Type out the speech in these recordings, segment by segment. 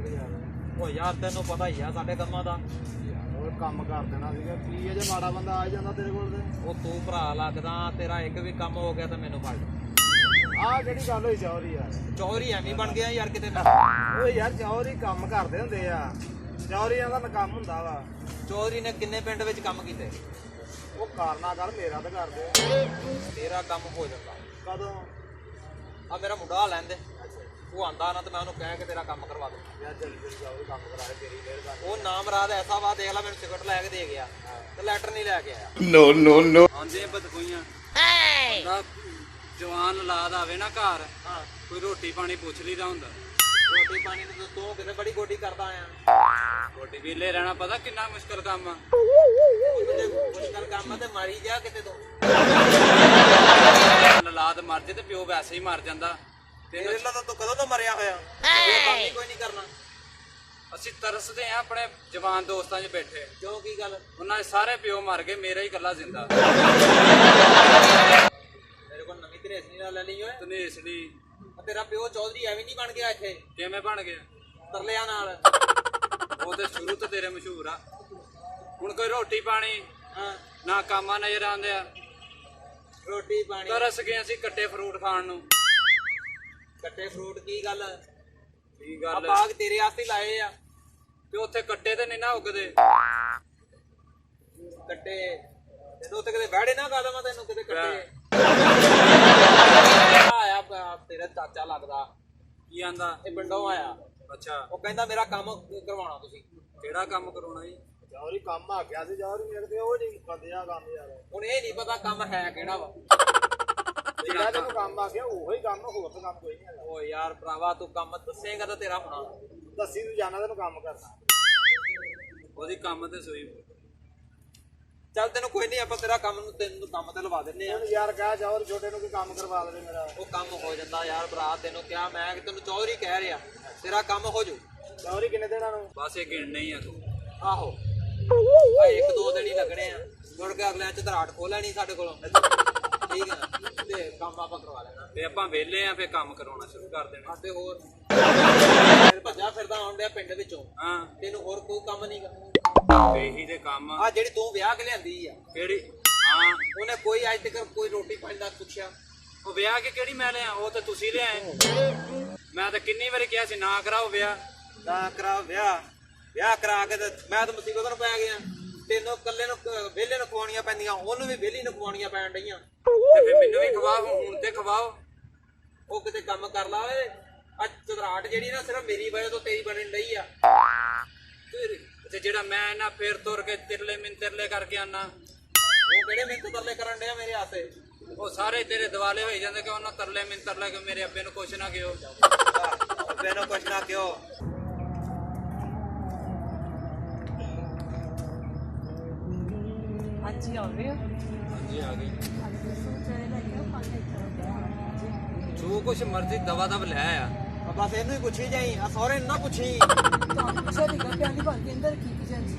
ਉਹ ਯਾਰ ਤੈਨੂੰ ਪਤਾ ਹੀ ਆ ਸਾਡੇ ਕੰਮਾਂ ਦਾ। ਹੋਰ ਕੰਮ ਕਰ ਦੇਣਾ ਸੀਗਾ ਕੀ ਜੇ ਮਾੜਾ ਬੰਦਾ ਆ ਜਾਂਦਾ ਤੇਰੇ ਕੋਲ ਤੇ। ਉਹ ਤੂੰ ਭਰਾ ਲੱਗਦਾ, ਤੇਰਾ ਇੱਕ ਵੀ ਕੰਮ ਹੋ ਗਿਆ ਤਾਂ ਮੈਨੂੰ ਫੜ। ਆਹ ਜਿਹੜੀ ਗੱਲ ਹੋਈ ਚੌਰੀ ਯਾਰ, ਚੌਰੀ ਐਵੇਂ ਬਣ ਗਿਆ ਯਾਰ ਕਿਤੇ। ਓਏ ਯਾਰ ਚੌਰੀ ਕੰਮ ਕਰਦੇ ਹੁੰਦੇ ਆ, ਚੌਰੀਆਂ ਦਾ ਕੰਮ ਹੁੰਦਾ ਵਾ। ਚੌਧਰੀ ਨੇ ਕਿੰਨੇ ਪਿੰਡ ਵਿੱਚ ਕੰਮ ਕੀਤੇ? ਉਹ ਕਰਨਾ ਕਰ, ਮੇਰਾ ਤਾਂ ਕਰਦੇ। ਤੇਰਾ ਕੰਮ ਹੋ ਜਾਂਦਾ ਕਦੋਂ? ਆ ਮੇਰਾ ਮੁੰਡਾ ਆ ਲੈਂਦੇ, ਉਹ ਆਂਦਾ ਨਾ ਤੇ ਮੈਂ ਉਹਨੂੰ ਕਹਿ ਕੇ ਤੇਰਾ ਕੰਮ ਕਰਵਾ ਦੂੰ। ਯਾਰ ਜਲਦੀ ਜਲਦੀ ਜਾਓ, ਕੰਮ ਕਰਾ ਲੈ, ਤੇਰੀ ਮਿਹਰਬਾਨੀ। ਉਹ ਨਾਮ ਰਾਤ ਐਸਾ ਵਾ, ਦੇਖ ਲੈ ਮੈਨੂੰ ਸਿਗਰਟ ਲੈ ਕੇ ਦੇ ਗਿਆ ਤੇ ਲੈਟਰ ਨਹੀਂ ਲੈ ਕੇ ਆਇਆ। No, no, no. ਆਂਦੇ ਬਦਕੋਈਆਂ ਬੰਦਾ ਜਵਾਨ ਔਲਾਦ ਆਵੇ ਨਾ ਘਰ, ਹਾਂ, ਕੋਈ ਰੋਟੀ ਪਾਣੀ ਪੁੱਛ ਲਈਦਾ ਹੁੰਦਾ। ਰੋਟੀ ਪਾਣੀ ਨੂੰ ਤੂੰ ਕਿਤੇ ਬੜੀ ਗੋਡੀ ਕਰਦਾ ਆਇਆ। ਰੋਟੀ ਵੇਲੇ ਰਹਿਣਾ ਪਤਾ ਕਿੰਨਾ ਮੁਸ਼ਕਲ ਕੰਮ ਆ। ਮੁਸ਼ਕਲ ਕੰਮ ਆ ਤੇ ਮਾਰੀ ਜਾ ਕਿਤੇ ਤੂੰ। ਔਲਾਦ ਮਰ ਜੇ ਤੇ ਪਿਓ ਵੈਸੇ ਹੀ ਮਰ ਜਾਂਦਾ। ਤੇਰੇ ਨਾਲ ਤਾਂ ਤੂੰ ਕਦੋਂ ਤੋਂ ਮਰਿਆ ਹੋਇਆ, ਇਹ ਕੰਮ ਹੀ ਕੋਈ ਨਹੀਂ ਕਰਨਾ। ਅਸੀਂ ਤਰਸਦੇ ਆ ਆਪਣੇ ਜਵਾਨ ਦੋਸਤਾਂ 'ਚ ਬੈਠੇ। ਕਿਉਂ, ਕੀ ਗੱਲ? ਉਹਨਾਂ ਦੇ ਸਾਰੇ ਪਿਓ ਮਰ ਗਏ, ਮੇਰਾ ਹੀ ਇਕੱਲਾ ਜ਼ਿੰਦਾ। ਮੇਰੇ ਕੋਲ ਨਵੀਂ ਧਰੇਸਣੀ ਨਾਲ ਲੈ ਲਈ ਓਏ। ਧਨੇਸੜੀ ਤੇਰਾ ਪਿਓ ਚੌਧਰੀ ਐਵੇਂ ਨਹੀਂ ਬਣ ਗਿਆ ਇੱਥੇ ਕਿਵੇਂ ਬਣ ਗਿਆ? ਤਰਲਿਆਂ ਨਾਲ। ਉਹ ਤੇ ਸ਼ੁਰੂ ਤੋਂ ਤੇਰੇ ਮਸ਼ਹੂਰ ਆ। ਹੁਣ ਕੋਈ ਰੋਟੀ ਪਾਣੀ ਹਾਂ, ਨਾ ਕਾਮਾਂ ਨਜ਼ਰ ਆਉਂਦੇ ਆ। ਰੋਟੀ ਪਾਣੀ ਤਰਸ ਗਏ ਅਸੀਂ ਕੱਟੇ ਫਰੂਟ ਖਾਣ ਨੂੰ। ਕੱਟੇ ਫਰੂਟ ਕੀ ਗੱਲ? ਕੀ ਆ ਗੱਲ? ਬਾਗ ਤੇਰੇ ਵਾਸਤੇ ਹੀ ਲਾਏ ਆ। ਤੇ ਉੱਥੇ ਕੱਟੇ ਤੇ ਨਹੀਂ ਨਾ ਉੱਗਦੇ। ਕੱਟੇ ਤੈਨੂੰ ਉੱਥੇ ਕਿਤੇ ਵਹਿੜੇ ਨਾ ਗੱਲ, ਮੈਂ ਤੈਨੂੰ ਕਿਤੇ ਕੱਟੇ ਆਇਆ ਤੇਰਾ ਚਾਚਾ ਲੱਗਦਾ। ਕੀ ਆਂਦਾ? ਇਹ ਪਿੰਡੋਂ ਆਇਆ। ਅੱਛਾ, ਉਹ ਕਹਿੰਦਾ ਮੇਰਾ ਕੰਮ ਕਰਵਾਉਣਾ ਤੁਸੀਂ। ਕਿਹੜਾ ਕੰਮ ਕਰਾਉਣਾ ਜੀ? ਚੌਰੀ ਕੰਮ ਆ ਗਿਆ ਸੀ, ਚੌਰੀ ਮੇਰੇ ਤੇ ਉਹ ਨਹੀਂ ਮੁੱਕਦੇ ਆ ਕੰਮ ਯਾਰ। ਹੁਣ ਇਹ ਨਹੀਂ ਪਤਾ ਕੰਮ ਹੈ ਕਿਹੜਾ ਵਾ। ਜਿਹੜਾ ਤੈਨੂੰ ਕੰਮ ਆ ਗਿਆ ਉਹੀ ਕੰਮ, ਹੋਰ ਤਾਂ ਕੰਮ ਕੋਈ ਨਹੀਂ ਹੈਗਾ। ਓ ਯਾਰ ਭਰਾਵਾ, ਤੂੰ ਕੰਮ ਦੱਸੇਗਾ ਤਾਂ ਤੇਰਾ ਹੋਣਾ। ਦੱਸੀ ਤੂੰ ਜਾਣਾ ਤੈਨੂੰ ਕੰਮ ਕਰਨਾ। ਉਹਦੀ ਕੰਮ ਤੇ ਸੋਈ। ਚੱਲ ਤੈਨੂੰ ਕੋਈ ਨਹੀਂ, ਆਪਾਂ ਤੇਰਾ ਕੰਮ ਨੂੰ ਤੈਨੂੰ ਕੰਮ ਤੇ ਲਵਾ ਦਿੰਨੇ ਆ। ਹੁਣ ਯਾਰ ਕਹਿ ਚੌਰੀ ਛੋਟੇ ਨੂੰ ਕੋਈ ਕੰਮ ਕਰਵਾ ਦੇਵੇ ਮੇਰਾ। ਉਹ ਕੰਮ ਹੋ ਜਾਂਦਾ ਯਾਰ ਭਰਾ, ਤੈਨੂੰ ਕਿਹਾ ਮੈਂ ਕਿ ਤੈਨੂੰ ਚੌਧਰੀ ਕਹਿ ਰਿਹਾ, ਤੇਰਾ ਕੰਮ ਹੋ ਜੂ। ਚੌਰੀ ਕਿੰਨੇ ਦਿਨਾਂ ਨੂੰ? ਬਸ ਇਹ ਗਿਣਨੇ ਹੀ ਆ ਤੂੰ। ਆਹੋ, ਆ ਇੱਕ ਦੋ ਦਿਨ ਹੀ ਲੱਗਣੇ ਆ, ਮੁੜ ਕੇ ਅਗਲਿਆਂ ਚ ਧਰਾਟ ਖੋਲ ਲੈਣੀ ਸਾਡੇ ਕੋਲੋਂ। ਠੀਕ ਹੈ ਨਾ, ਤੇ ਕੰਮ ਆਪਾਂ ਕਰਵਾ ਲੈਣਾ। ਤੇ ਆਪਾਂ ਵਿਹਲੇ ਆ, ਫੇਰ ਕੰਮ ਕਰਾਉਣਾ ਸ਼ੁਰੂ ਕਰ ਦੇਣਾ। ਤੇ ਹੋਰ ਫਿਰ ਭੱਜਾ ਫਿਰਦਾ ਆਉਣ ਡਿਆ ਪਿੰਡ ਵਿੱਚੋਂ, ਹਾਂ, ਤੈਨੂੰ ਹੋਰ ਕੋਈ ਕੰਮ ਨਹੀਂ ਗਾ। ਇਹੀ ਤੇ ਕੰਮ ਆ। ਆ ਜਿਹੜੀ ਤੂੰ ਵਿਆਹ ਕੇ ਲਿਆਂਦੀ ਆ, ਕਿਹੜੀ? ਹਾਂ, ਉਹਨੇ ਕੋਈ ਅੱਜ ਤੱਕ ਕੋਈ ਰੋਟੀ ਪਾਣੀ ਦਾ ਪੁੱਛਿਆ? ਉਹ ਵਿਆਹ ਕੇ ਕਿਹੜੀ ਮੈਂ ਲਿਆ? ਉਹ ਤਾਂ ਤੁਸੀਂ ਲਿਆਏ। ਮੈਂ ਤਾਂ ਕਿੰਨੀ ਵਾਰੀ ਕਿਹਾ ਸੀ ਨਾ ਕਰਾਓ ਵਿਆਹ। ਨਾ ਕਰਾ ਵਿਆਹ, ਵਿਆਹ ਕਰਾ ਕੇ ਤੇ ਮੈਂ ਤਾਂ ਮੁਸੀਬਤ ਨੂੰ ਪੈ ਗਿਆ। ਤੈਨੂੰ ਇਕੱਲੇ ਨੂੰ ਵਿਹਲੇ ਨੂੰ ਖਵਾਉਣੀਆਂ ਪੈਂਦੀਆਂ, ਉਹਨੂੰ ਵੀ ਵਿਹਲੀ ਨੂੰ ਖਵਾਉਣੀਆਂ ਪੈਣ ਡਈਆਂ। ਤੇ ਫੇਰ ਮੈਨੂੰ ਵੀ ਖਵਾਓ, ਹੁਣ ਤੇ ਖਵਾਓ। ਉਹ ਕਿਤੇ ਕੰਮ ਕਰ ਲਾ ਓਏ। ਆ ਚਦਰਾਟ ਜਿਹੜੀ ਨਾ ਸਿਰਫ ਮੇਰੀ ਵਜ੍ਹਾ ਤੋਂ ਤੇਰੀ ਬਣਨ ਡਈ ਆ। ਤੇ ਜਿਹੜਾ ਮੈਂ ਨਾ ਫੇਰ ਤੁਰ ਕੇ ਤਿਰਲੇ ਮਿੰਤਰਲੇ ਕਰਕੇ ਆਨਾ, ਉਹ ਕਿਹੜੇ ਮਿੰਟ ਤਰਲੇ ਕਰਨ ਡਿਆ ਮੇਰੇ ਹੱਥੇ? ਉਹ ਸਾਰੇ ਤੇਰੇ ਦਿਵਾਲੇ ਹੋਈ ਜਾਂਦੇ ਕਿ ਉਹਨਾਂ ਤਰਲੇ ਮਿੰਤਰਲੇ ਕਿ ਮੇਰੇ ਅੱਬੇ ਨੂੰ ਕੁਛ ਨਾ ਕਿਓ। ਮੈਨੂੰ ਕੁਛ ਨਾ ਕਿਉਂ। ਹਾਂਜੀ ਆ ਗਏ ਹੋ? ਹਾਂਜੀ ਆ ਗਈ। ਚਾਰੇ ਲੈ ਕੇ ਆਓ, ਪਾਣੀ ਇੱਥੇ ਜੋ ਕੁਛ ਮਰਜ਼ੀ ਦਵਾ ਦਵ ਲੈ ਆ। ਬਸ ਇਹਨੂੰ ਹੀ ਪੁੱਛੀ ਜਾਈ, ਆ ਸਹੁਰੇ ਨੂੰ ਨਾ ਪੁੱਛੀ। ਤੁਹਾਨੂੰ ਪੁੱਛਿਆ ਨਹੀਂ ਕਿ ਪਿਆਲੀ ਭਰ ਕੇ ਅੰਦਰ ਕੀ ਜਾਂਦੀ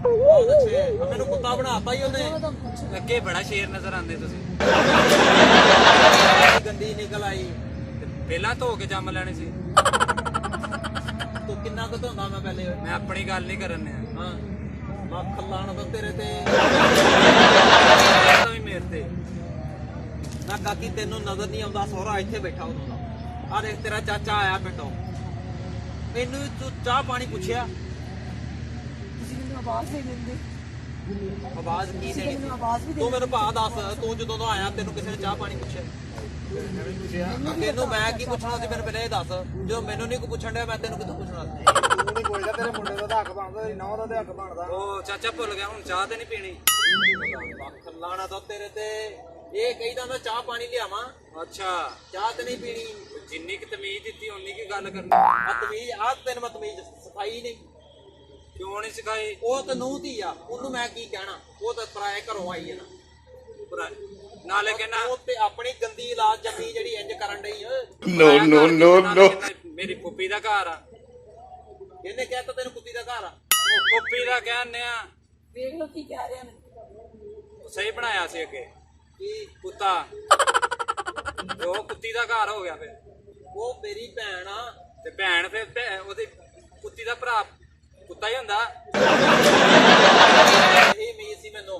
ਬਹੁਤ ਅੱਛੇ, ਆ ਮੈਨੂੰ ਕੁੱਤਾ ਬਣਾਤਾ ਹੀ ਉਹਨੇ। ਉਹ ਤਾਂ ਪੁੱਛ ਅੱਗੇ ਬੜਾ ਸ਼ੇਰ ਨਜ਼ਰ ਆਉਂਦੇ ਤੁਸੀਂ। ਗੰਦੀ ਨਿਕਲ ਆਈ। ਤੇ ਪਹਿਲਾਂ ਧੋ ਕੇ ਜੰਮ ਲੈਣੇ ਸੀ। ਤੂੰ ਕਿੰਨਾ ਕੁ ਧੋਂਦਾ ਮੈਂ ਪਹਿਲੇ? ਮੈਂ ਆਪਣੀ ਗੱਲ ਨਹੀਂ ਕਰਨ ਆ। ਹਾਂ, ਲੱਖ ਲਾਣ ਤਾਂ ਤੇਰੇ ਤੇ। ਵੀ ਮੇਰੇ ਤੇ ਨਾ ਕਾਕੀ ਤੈਨੂੰ ਨਜ਼ਰ ਨਹੀਂ ਆਉਂਦਾ ਸਹੁਰਾ ਇੱਥੇ ਬੈਠਾ ਉਦੋਂ ਦਾ। ਆ ਦੇਖ ਤੇਰਾ ਚਾਚਾ ਆਇਆ ਪਿੰਡੋਂ, ਮੈਨੂੰ ਵੀ ਤੂੰ ਚਾਹ ਪਾਣੀ ਪੁੱਛਿਆ? ਤੁਸੀਂ ਮੈਨੂੰ ਆਵਾਜ਼ ਦੇ ਦਿੰਦੇ। ਆਵਾਜ਼ ਕੀ ਤੁਸੀਂ ਦੇਣੀ? ਮੈਨੂੰ ਆਵਾਜ਼ ਵੀ ਦੇ ਤੂੰ ਮੈਨੂੰ ਭਾ ਦੱਸ, ਤੂੰ ਜਦੋਂ ਦਾ ਆਇਆ ਤੈਨੂੰ ਕਿਸੇ ਨੇ ਚਾਹ ਪਾਣੀ ਪੁੱਛਿਆ? ਤੈਨੂੰ ਮੈਂ ਕੀ ਪੁੱਛਣਾ ਸੀ? ਮੈਨੂੰ ਪਹਿਲਾਂ ਇਹ ਦੱਸ। ਜਦੋਂ ਮੈਨੂੰ ਨਹੀਂ ਕੋਈ ਪੁੱਛਣ ਡਿਆ, ਮੈਂ ਤੈਨੂੰ ਕਿੱਥੋਂ ਪੁੱਛਣਾ ਸੀ? ਤੂੰ ਨਹੀਂ ਪੁੱਛਦਾ, ਤੇਰੇ ਮੁੰਡੇ ਦਾ ਤਾਂ ਹੱਕ ਬਣਦਾ, ਤੇਰੀ ਨੌਂ ਦਾ ਤਾਂ ਹੱਕ ਬਣਦਾ। ਉਹ ਚਾਚਾ ਭੁੱਲ ਗਿਆ, ਹੁਣ ਚਾਹ ਤੇ ਨਹੀਂ ਪੀਣੀ। ਲੱਖ ਲਾਣਾ ਤਾਂ ਤੇਰੇ ਤੇ। ਇਹ ਕਹੀਦਾ ਮੈਂ ਚਾਹ ਪਾਣੀ ਲਿਆਵਾਂ, ਅੱਛਾ, ਚਾਹ ਤੇ ਨਹੀਂ ਪੀਣੀ। ਜਿੰਨੀ ਕਿ ਤਮੀਜ਼ ਦਿੱਤੀ ਓਨੀ ਕੀ ਗੱਲ ਕਰਨੀ। ਆ ਤਮੀਜ਼, ਆ ਤੈਨੂੰ ਮੈਂ ਤਮੀਜ਼ ਸਿਖਾਈ ਨਹੀਂ। ਕਿਉਂ ਨਹੀਂ ਸਿਖਾਈ? ਉਹ ਤਾਂ ਨੂੰਹ ਧੀ ਆ, ਉਹਨੂੰ ਮੈਂ ਕੀ ਕਹਿਣਾ? ਉਹ ਤਾਂ ਪਰਾਏ ਘਰੋਂ ਆਈ ਹੈ ਨਾ। ਨਾਲੇ ਕਹਿੰਦਾ ਉਹ ਤੇ ਆਪਣੀ ਗੰਦੀ ਔਲਾਦ ਜੰਮੀ ਜਿਹੜੀ ਇੰਜ ਕਰਨ ਡਈ ਓਏ। No, no, no, no. ਮੇਰੀ ਪੁੱਪੀ ਦਾ ਘਰ ਆ। ਇਹਨੇ ਕਹਿ ਤਾ ਤੈਨੂੰ ਕੁੱਤੀ ਦਾ ਘਰ ਆ? ਉਹ ਪੁੱਪੀ ਦਾ ਕਹਿੰਦੇ ਆ। ਵੇਖ ਲਓ ਕੀ ਕਹਿ ਰਿਹਾ ਮੈਨੂੰ। ਸਹੀ ਬਣਾਇਆ ਸੀ ਅੱਗੇ ਕੀ ਕੁੱਤਾ, ਉਹ ਕੁੱਤੀ ਦਾ ਘਰ ਹੋ ਗਿਆ ਫਿਰ। ਉਹ ਮੇਰੀ ਭੈਣ ਆ, ਤੇ ਭੈਣ ਫਿਰ ਉਹਦੀ ਕੁੱਤੀ ਦਾ ਭਰਾ ਕੁੱਤਾ ਹੀ ਹੁੰਦਾ। ਇਹ ਉਮੀਦ ਸੀ ਮੈਨੂੰ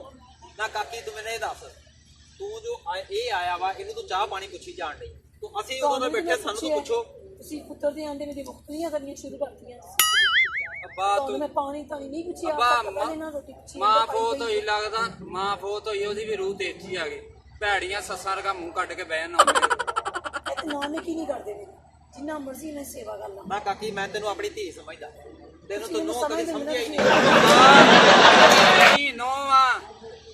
ਨਾ ਕਾਕੀ ਤੂੰ ਮੈਨੂੰ ਇਹ ਦੱਸ ਤੂੰ ਜੋ ਇਹ ਆਇਆ ਵਾ ਇਹਨੂੰ ਤੂੰ ਚਾਹ ਪਾਣੀ ਪੁੱਛੀ ਜਾਣ ਡਈ ਤੂੰ ਅਸੀਂ ਉਦੋਂ ਦੇ ਬੈਠੇ ਸਾਨੂੰ ਤੂੰ ਪੁੱਛੋ ਤੁਸੀਂ ਪੁੱਤਰ ਦੇ ਆਂਦੇ ਮੇਰੀ ਮੁਖਤੀਆਂ ਕਰਨੀਆਂ ਸ਼ੁਰੂ ਕਰਤੀਆਂ ਅੱਬਾ ਤੁਹਾਨੂੰ ਮੈਂ ਪਾਣੀ ਤਾਂ ਨਹੀਂ ਪੁੱਛਿਆ ਅੱਬਾ ਪਹਿਲੇ ਨਾ ਰੋਟੀ ਪੁੱਛੀ ਮਾਂ ਫੋਤ ਹੋਈ ਲੱਗਦਾ, ਮਾਂ ਫੋਤ ਹੋਈ ਉਹਦੀ ਵੀ ਰੂਹ ਤੇਜ਼ੀ ਆ ਗਈ। ਭੈੜੀਆਂ ਸੱਸਾਂ ਵਰਗਾ ਮੂੰਹ ਕੱਢ ਕੇ ਬਹਿ ਨਾ ਇਹ ਨਾਨੇ ਕੀ ਨਹੀਂ ਕਰਦੇ ਮੇਰੇ ਜਿੰਨਾ ਮਰਜ਼ੀ ਮੈਂ ਸੇਵਾ ਕਰ ਲਾਂ ਨਾ ਕਾਕੀ ਮੈਂ ਤੈਨੂੰ ਆਪਣੀ ਧੀ ਸਮਝਦਾ ਤੈਨੂੰ ਤੈਨੂੰ ਕਦੇ ਸਮਝਿਆ ਹੀ ਨਹੀਂ ਨਹੀਂ ਨੋ ਆ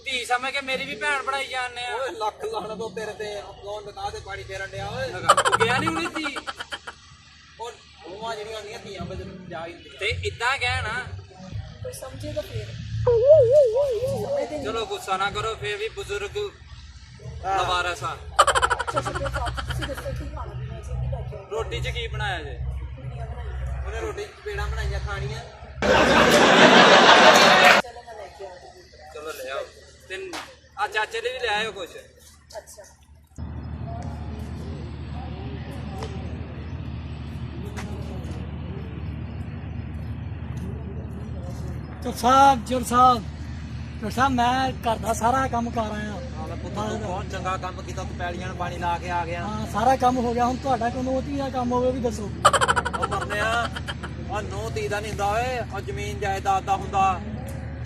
ਧੀ ਸਮਝ ਕੇ ਮੇਰੀ ਵੀ ਭੈਣ ਬਣਾਈ ਜਾਂਦੇ ਆ। ਓਏ ਲੱਖ ਲਾਣ ਤੋਂ ਤੇਰੇ ਤੇ ਕੌਣ ਬਤਾ ਦੇ ਪਾਣੀ ਫੇਰਨ ਡਿਆ ਓਏ ਤੂੰ ਗਿਆ ਨਹੀਂ ਉਹਦੀ ਧੀ ਉਹ ਦੋਵਾਂ ਜਿਹੜੀਆਂ ਹੁੰਦੀਆਂ ਧੀਆਂ ਬਜ ਜਾ ਹੀ ਹੁੰਦੀਆਂ ਤੇ ਇਦਾਂ ਕਹਿ ਨਾ। ਕੋਈ ਸਮਝੇ ਤਾਂ ਫੇਰ ਸਮਝਦੇ ਨਹੀਂ ਚਲੋ ਗੁੱਸਾ ਨਾ ਕਰੋ, ਫੇਰ ਵੀ ਬਜ਼ੁਰਗ ਲਵਾਰਸ ਆ। ਤੁਸੀਂ ਦੱਸੋ ਕੀ ਖਾਣਾ ਪੀਣਾ ਸੀ ਕੀ ਲੈ ਕੇ ਆਏ ਰੋਟੀ 'ਚ ਕੀ ਬਣਾਇਆ ਜੇ? ਕੁੜੀਆਂ ਬਣਾਈਆਂ ਉਹਨੇ ਰੋਟੀ ਪੇੜਾਂ ਬਣਾਈਆਂ ਖਾਣੀਆਂ ਚਲੋ ਮੈਂ ਲੈ ਕੇ ਆਉਂਦੀ ਚਲੋ ਲੈ ਆਓ ਤੇ ਆ ਚਾਚੇ ਦੇ ਵੀ ਲੈ ਆਇਓ ਕੁਛ। ਅੱਛਾ ਚੁਰ ਸਾਹਿਬ ਮੈਂ ਘਰ ਦਾ ਸਾਰਾ ਕੰਮ ਕਰ ਆਇਆ। ਆਹ ਪੁੱਤ ਤੂੰ ਬਹੁਤ ਚੰਗਾ ਕੰਮ ਕੀਤਾ ਤੂੰ ਪੈਲੀਆਂ ਨੂੰ ਪਾਣੀ ਲਾ ਕੇ ਆ ਗਿਆ ਹਾਂ ਸਾਰਾ ਕੰਮ ਹੋ ਗਿਆ। ਹੁਣ ਤੁਹਾਡਾ ਕੋਈ ਨੋਤੀ ਦਾ ਕੰਮ ਹੋਵੇ ਵੀ ਦੱਸੋ। ਉਹ ਮਰਨਿਆ ਆ ਨੋ ਧੀ ਦਾ ਨਹੀਂ ਹੁੰਦਾ ਓਏ ਆ ਜ਼ਮੀਨ ਜਾਇਦਾਦ ਦਾ ਹੁੰਦਾ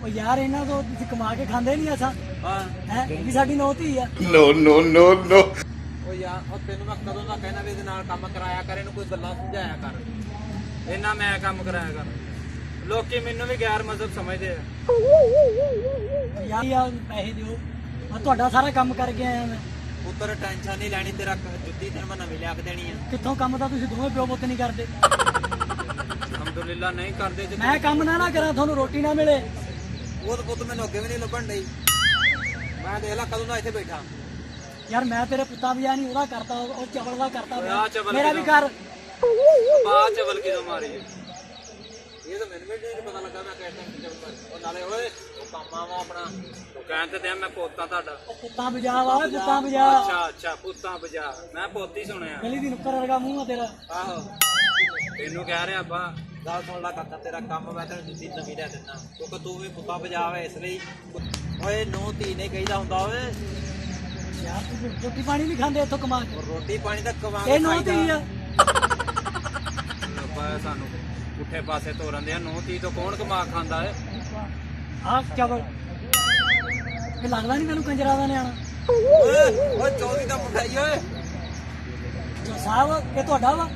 ਉਹ ਯਾਰ ਇਹਨਾਂ ਤੋਂ ਤੁਸੀਂ ਕਮਾ ਕੇ ਖਾਂਦੇ ਨਹੀਂ ਅਸਾਂ ਹਾਂ ਹੈ ਇਹ ਵੀ ਸਾਡੀ ਨੋਤੀ ਆ। No, no, no, no. ਉਹ ਯਾਰ ਉਹ ਤੈਨੂੰ ਮੈਂ ਕਦੋਂ ਦਾ ਕਹਿਣਾ ਵੀ ਇਹਦੇ ਨਾਲ ਕੰਮ ਕਰਾਇਆ ਕਰ ਇਹਨੂੰ ਕੋਈ ਗੱਲਾਂ ਸਮਝਾਇਆ ਕਰ ਇਹਨਾਂ ਮੈਂ ਕੰਮ ਕਰਾਇਆ ਕਰ। ਲੋਕੀ ਮੈਨੂੰ ਵੀ ਗੈਰ ਮਜ਼ਹਬ ਸਮਝਦੇ ਆ। ਯਾਰ ਪੈਸੇ ਦਿਓ ਆ ਤੁਹਾਡਾ ਸਾਰਾ ਕੰਮ ਕਰਕੇ ਆਇਆ ਮੈਂ। ਪੁੱਤਰ ਟੈਨਸ਼ਨ ਨਹੀਂ ਲੈਣੀ ਤੇਰਾ ਜੁੱਤੀ ਤੈਨੂੰ ਮੈਂ ਨਵੀਂ ਲਿਆ ਕੇ ਦੇਣੀ ਆ ਕਿੱਥੋਂ ਕੰਮ ਤਾਂ ਤੁਸੀਂ ਦੋਵੇਂ ਪਿਓ ਪੁੱਤ ਨਹੀਂ ਕਰਦੇ। ਅਲਹਮਦੁਲਿਲਾ ਨਹੀਂ ਕਰਦੇ ਜੇ ਮੈਂ ਕੰਮ ਨਾ ਕਰਾਂ ਤੁਹਾਨੂੰ ਰੋਟੀ ਨਾ ਮਿਲੇ। ਉਹ ਤਾਂ ਪੁੱਤ ਮੈਨੂੰ ਅੱਗੇ ਵੀ ਨਹੀਂ ਲੱਭਣ ਡਈ ਮੈਂ ਦੇਖ ਲਾ ਕਦੋਂ ਦਾ ਇੱਥੇ ਬੈਠਾ ਯਾਰ ਮੈਂ ਤੇਰੇ ਪੁੱਤਾਂ ਵੀ ਨਹੀਂ ਉਹਦਾ ਕਰਤਾ ਉਹ ਚਵਲ ਦਾ ਕਰਤਾ ਆਹ ਚਵਲ ਮੇਰਾ ਵੀ ਕਿਹਦਾ? ਕਰ। ਬਾਅਦ ਚਵਲ ਕਿਦੋਂ ਮਾਰੀ ਹੈ? ਇਹ ਤਾਂ ਮੈਨੂੰ ਵੀ ਨਹੀਂ ਪਤਾ ਲੱਗਾ ਮੈਂ ਕਿਹੜਾ ਟਾਈਮ ਉਹ ਨਾਲੇ ਓਏ ਉਹ ਕੰਮ ਆਵਾ ਆਪਣਾ ਉਹ ਕਹਿੰਦੇ ਤੇ ਆ ਮੈਂ ਪੋਤਾ ਤੁਹਾਡਾ। ਉਹ ਪੁੱਤਾਂ ਬਜਾ ਵਾ ਪੁੱਤਾਂ ਬਜਾ। ਅੱਛਾ ਅੱਛਾ ਪੁੱਤਾਂ ਬਜਾ ਮੈਂ ਪੋਤੀ ਸੁਣਿਆ। ਗਲੀ ਦੀ ਨੁੱਕਰ ਵਰਗਾ ਮੂੰਹ ਆ ਤੇਰਾ। ਆਹੋ ਤੈਨੂੰ ਕਹਿ ਰਿਹਾ ਅੱਬਾ ਗੱਲ ਸੁਣ ਲੈ ਕਾਕਾ ਤੇਰਾ ਕੰਮ ਮੈਂ ਤੈਨੂੰ ਜੁੱਤੀ ਨਵੀਂ ਲੈ ਦਿੰਦਾ ਕਿਉਂਕਿ ਤੂੰ ਵੀ ਪੁੱਤਾਂ ਬਜਾਵੇ ਇਸ ਲਈ ਓਏ ਨੋ ਧੀ ਨੇ ਕਹੀਦਾ ਹੁੰਦਾ ਓਏ ਯਾਰ ਤੂੰ ਰੋਟੀ ਪਾਣੀ ਨਹੀਂ ਖਾਂਦੇ ਇੱਥੋਂ ਕਮਾ ਕੇ। ਰੋਟੀ ਪਾਣੀ ਤਾਂ ਇਹ ਕਮਾਂਗੇ ਨੋਤੀ ਆ। ਅੱਬਾ ਸਾਨੂੰ ਪੁੱਠੇ ਪਾਸੇ ਤੋਰਨ ਦੇ ਆ। ਨੌ ਤੀ ਤੋਂ ਕੌਣ ਕਮਾ ਖਾਂਦਾ ਹੈ? ਆ ਚਵਲ ਇਹ ਲੱਗਦਾ ਨਹੀਂ ਤੈਨੂੰ ਕੰਜਰਾ ਦਾ ਨਿਆਣਾ। ਓਏ ਓਏ ਚੌਧਰੀ ਦਾ ਮੁੰਡਾ ਈ ਓਏ ਜੋ ਸਾਹਿਬ ਇਹ ਤੁਹਾਡਾ ਵਾ